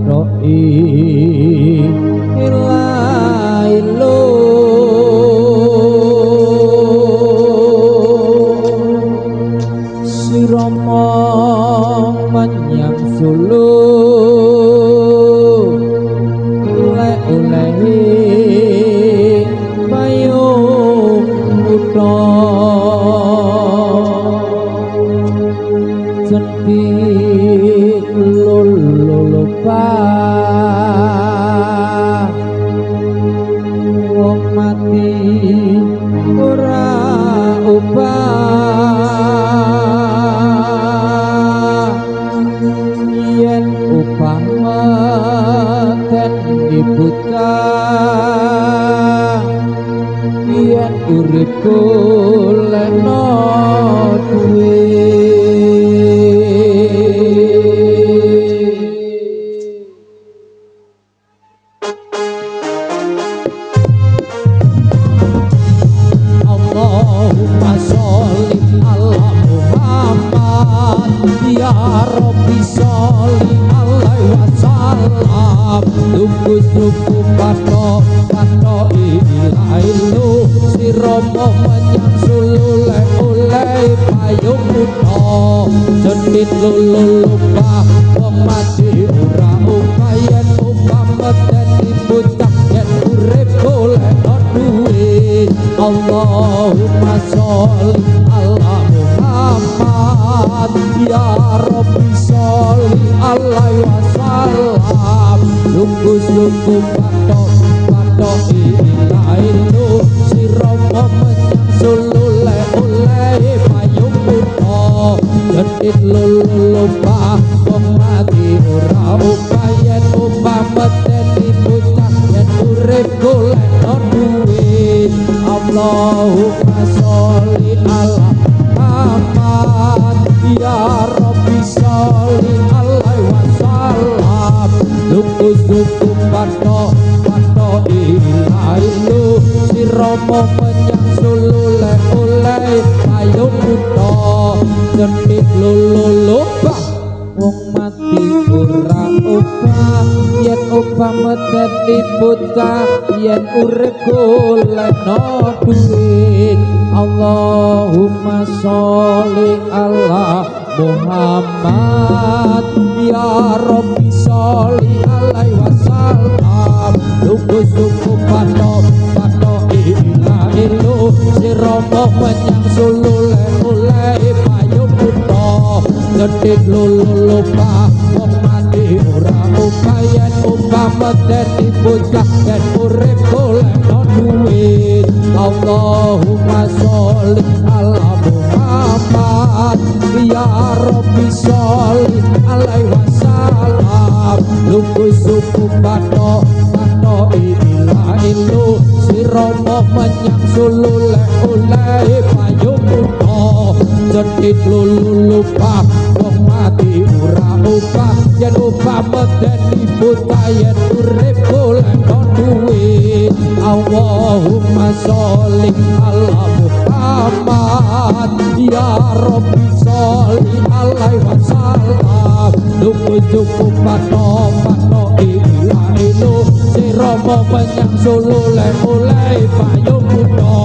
padoki ilailo sirama menyang Solo lek olehe payung utha cendik lulupa wong mati ora ubah yen upama ten dibuka yen uripku leno duwe Allahumma sholli ala Muhammad ya Rabbi sholli alaihi wasallam lugu-lugu pato ilailu sirama menyang sulule oleh payung utha jendit lulupa wong mati ora upayen upamet dadi bocah yen urip golek duwe Allahumma sholli ala Muhammad ya Rabbi sholli alaihi wasallam lugu-lugu pato ilailu sirama menyang sulule oleh payung utha jendit lulupa wong mati ora upayen upamet dadi bocah yen urip golek duwe Allahumma sholli ala Muhammad ya Rabbi sholli alaihi wasallam lugu-lugu pato ilailu sirama menyang sulule oleh payung utha jendit lulupa wong mati ora obah yen upamet dadi bocah yen urip golekno duit Allahumma sholli ala Muhammad ya Rabbi sholli alaihi wasallam lugu-lugu pato ilailu sirama menyang sulule oleh payung utha jendit lulupa wong mati ora upayen upamet dadi bocah yen urip golekno duit Allahumma sholli ala Muhammad ya Rabbi sholli alaihi wasallam lugu-lugu pato ilailu sirama menyang sulule oleh payung utha jendit lulupa wong mati ora upah yen upamet dadi bocah yen urip golekno duit Allahumma sholli ala Muhammad ya Rabbi sholli alaihi wasallam lugu-lugu pato ilailu sirama menyang sulule oleh payung utha